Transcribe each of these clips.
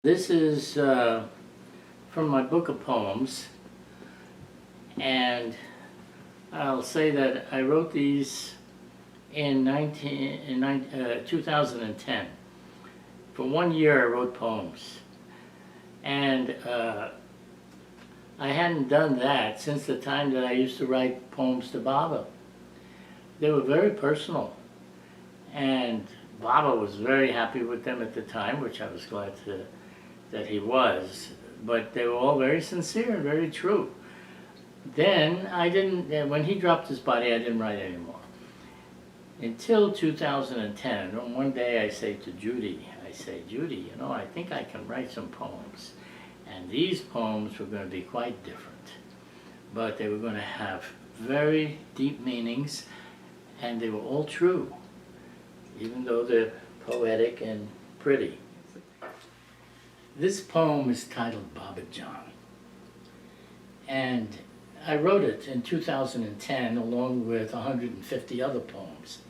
This is from my book of poems, and I'll say that I wrote these in 2010. For 1 year I wrote poems, and I hadn't done that since the time that I used to write poems to Baba. They were very personal, and Baba was very happy with them at the time, which I was glad that he was, but they were all very sincere and very true. Then when he dropped his body, I didn't write anymore. Until 2010, and one day I say to Judy, Judy, I think I can write some poems. And these poems were going to be quite different, but they were going to have very deep meanings, and they were all true, even though they're poetic and pretty. This poem is titled Baba John, and I wrote it in 2010 along with 150 other poems.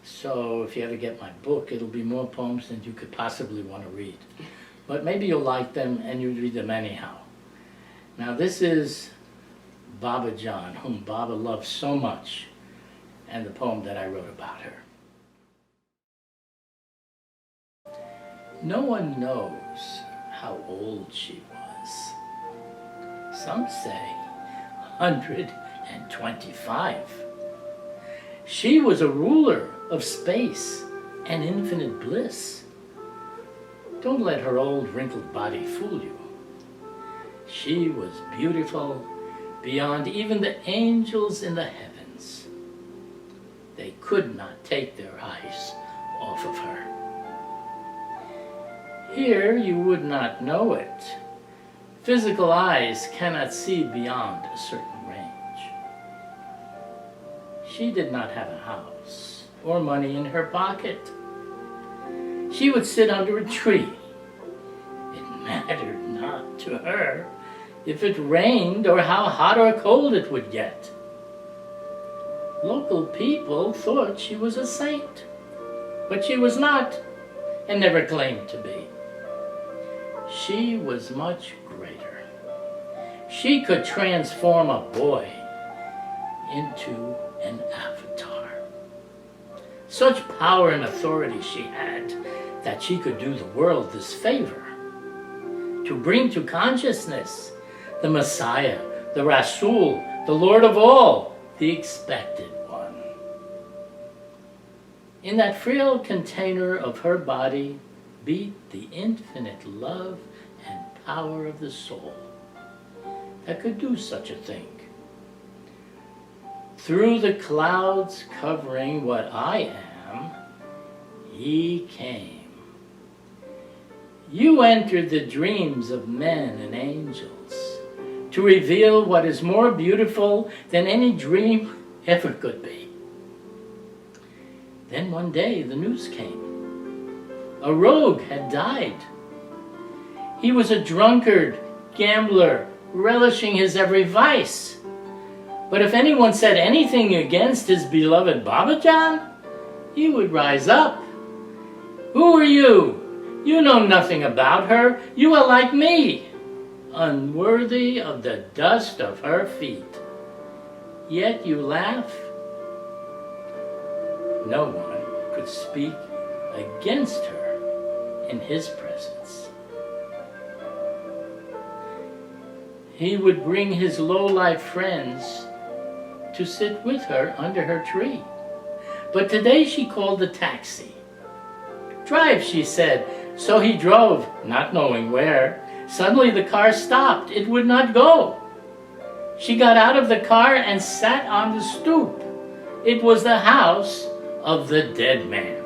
So if you ever get my book, it'll be more poems than you could possibly want to read. But maybe you'll like them and you'll read them anyhow. Now this is Baba John, whom Baba loved so much, and the poem that I wrote about her. No one knows how old she was. Some say 125. She was a ruler of space and infinite bliss. Don't let her old wrinkled body fool you. She was beautiful beyond even the angels in the heavens. They could not take their eyes off of her. Here you would not know it. Physical eyes cannot see beyond a certain range. She did not have a house or money in her pocket. She would sit under a tree. It mattered not to her if it rained or how hot or cold it would get. Local people thought she was a saint, but she was not, and never claimed to be. She was much greater. She could transform a boy into an avatar. Such power and authority she had that she could do the world this favor, to bring to consciousness the Messiah, the Rasul, the Lord of all, the expected one. In that frail container of her body beat the infinite love and power of the soul that could do such a thing. Through the clouds covering what I am, he came. You entered the dreams of men and angels to reveal what is more beautiful than any dream ever could be. Then one day the news came. A rogue had died. He was a drunkard, gambler, relishing his every vice. But if anyone said anything against his beloved Baba John, he would rise up. Who are you? You know nothing about her. You are like me, unworthy of the dust of her feet. Yet you laugh. No one could speak against her in his presence. He would bring his low-life friends to sit with her under her tree. But today she called a taxi. Drive, she said. So he drove, not knowing where. Suddenly the car stopped. It would not go. She got out of the car and sat on the stoop. It was the house of the dead man.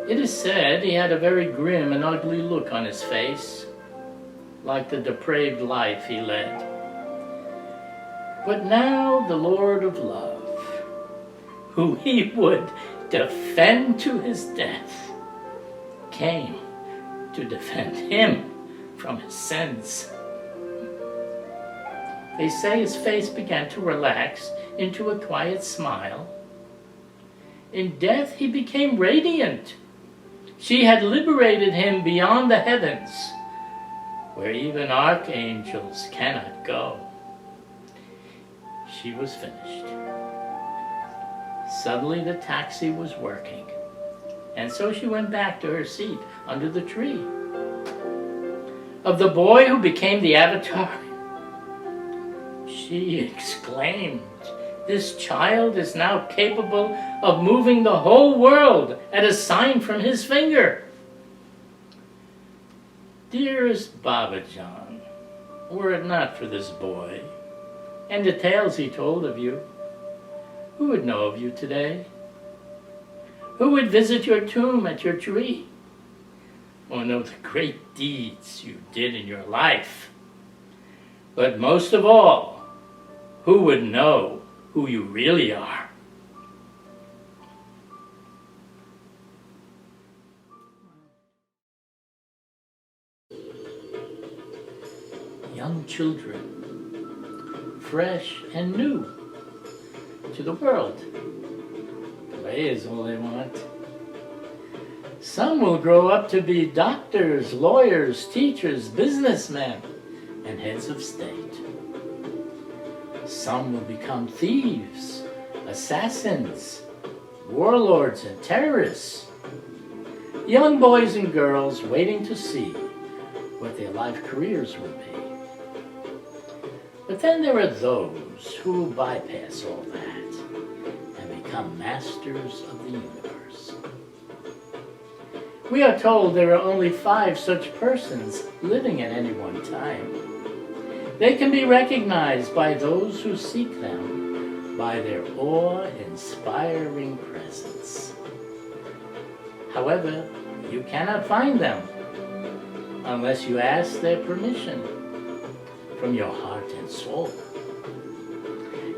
It is said he had a very grim and ugly look on his face, like the depraved life he led. But now the Lord of Love, who he would defend to his death, came to defend him from his sins. They say his face began to relax into a quiet smile. In death he became radiant. She had liberated him beyond the heavens, where even archangels cannot go. She was finished. Suddenly the taxi was working, and so she went back to her seat under the tree. Of the boy who became the avatar, she exclaimed, "This child is now capable of moving the whole world at a sign from his finger." Dearest Babajan, were it not for this boy and the tales he told of you, who would know of you today? Who would visit your tomb at your tree? Or know the great deeds you did in your life? But most of all, who would know who you really are? Young children, fresh and new to the world. Play is all they want. Some will grow up to be doctors, lawyers, teachers, businessmen, and heads of state. Some will become thieves, assassins, warlords, and terrorists. Young boys and girls waiting to see what their life careers will be. But then there are those who bypass all that and become masters of the universe. We are told there are only 5 such persons living at any one time. They can be recognized by those who seek them by their awe-inspiring presence. However, you cannot find them unless you ask their permission from your heart and soul.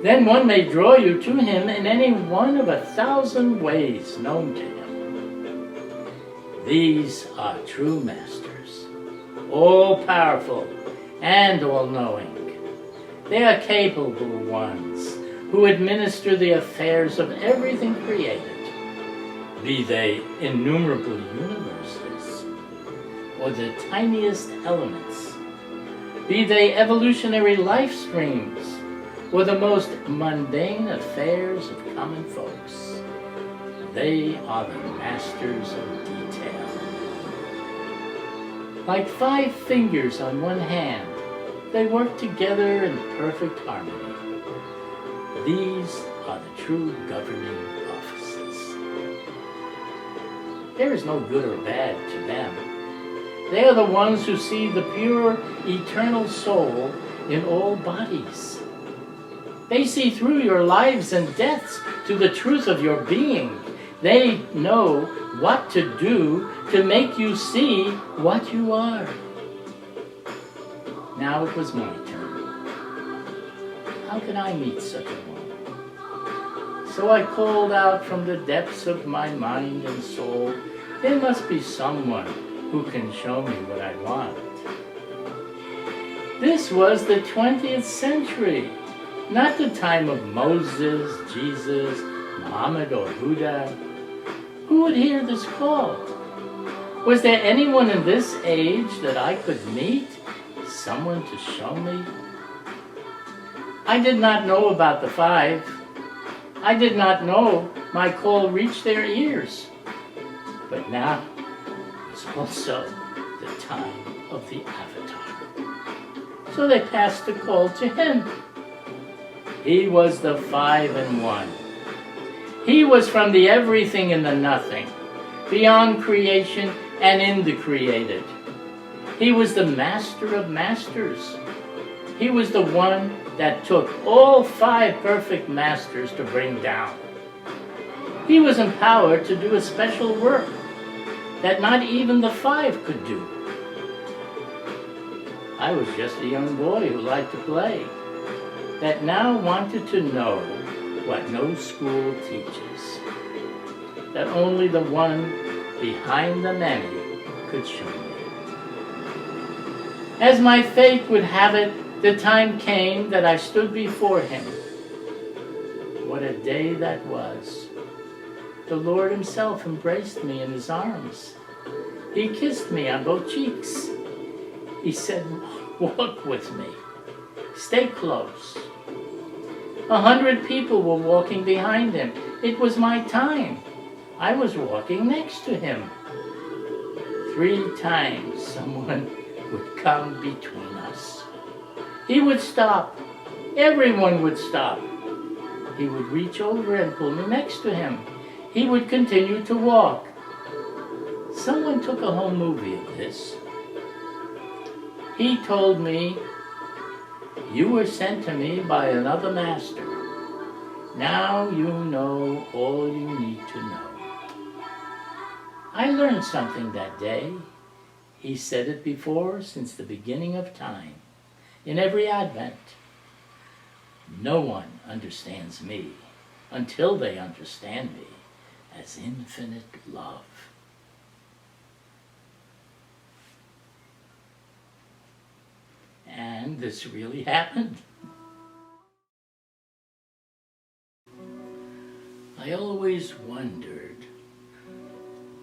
Then one may draw you to him in any one of 1,000 ways known to him. These are true masters, all-powerful and all-knowing. They are capable ones who administer the affairs of everything created, be they innumerable universes or the tiniest elements, be they evolutionary life streams or the most mundane affairs of common folks. They are the masters of detail. Like 5 fingers on one hand, they work together in perfect harmony. These are the true governing offices. There is no good or bad to them. They are the ones who see the pure, eternal soul in all bodies. They see through your lives and deaths to the truth of your being. They know what to do to make you see what you are. Now it was my turn. How could I meet such a one? So I called out from the depths of my mind and soul, there must be someone who can show me what I want. This was the 20th century, not the time of Moses, Jesus, Muhammad, or Buddha. Who would hear this call? Was there anyone in this age that I could meet? Someone to show me? I did not know about the 5. I did not know my call reached their ears. But now it's also the time of the Avatar. So they passed the call to him. He was the 5 in 1. He was from the everything and the nothing, beyond creation and in the created. He was the master of masters. He was the one that took all 5 perfect masters to bring down. He was empowered to do a special work that not even the 5 could do. I was just a young boy who liked to play, that now wanted to know what no school teaches, that only the one behind the many could show me. As my fate would have it, the time came that I stood before him. What a day that was. The Lord himself embraced me in his arms. He kissed me on both cheeks. He said, walk with me. Stay close. 100 people were walking behind him. It was my time. I was walking next to him. 3 times someone would come between us. He would stop. Everyone would stop. He would reach over and pull me next to him. He would continue to walk. Someone took a home movie of this. He told me, you were sent to me by another master. Now you know all you need to know. I learned something that day. He said it before since the beginning of time, in every Advent. No one understands me until they understand me as infinite love. And this really happened. I always wondered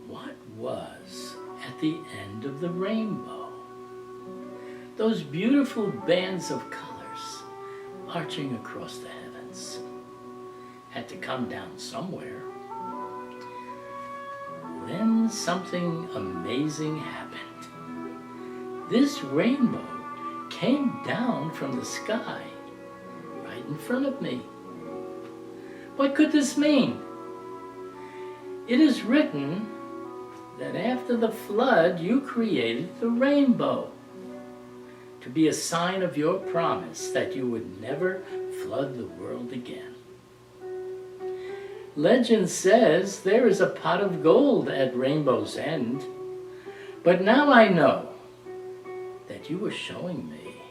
what was at the end of the rainbow. Those beautiful bands of colors arching across the heavens had to come down somewhere. Then something amazing happened. This rainbow came down from the sky right in front of me. What could this mean? It is written that after the flood you created the rainbow to be a sign of your promise that you would never flood the world again. Legend says there is a pot of gold at rainbow's end, but now I know that you were showing me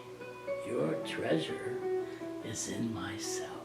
your treasure is in myself.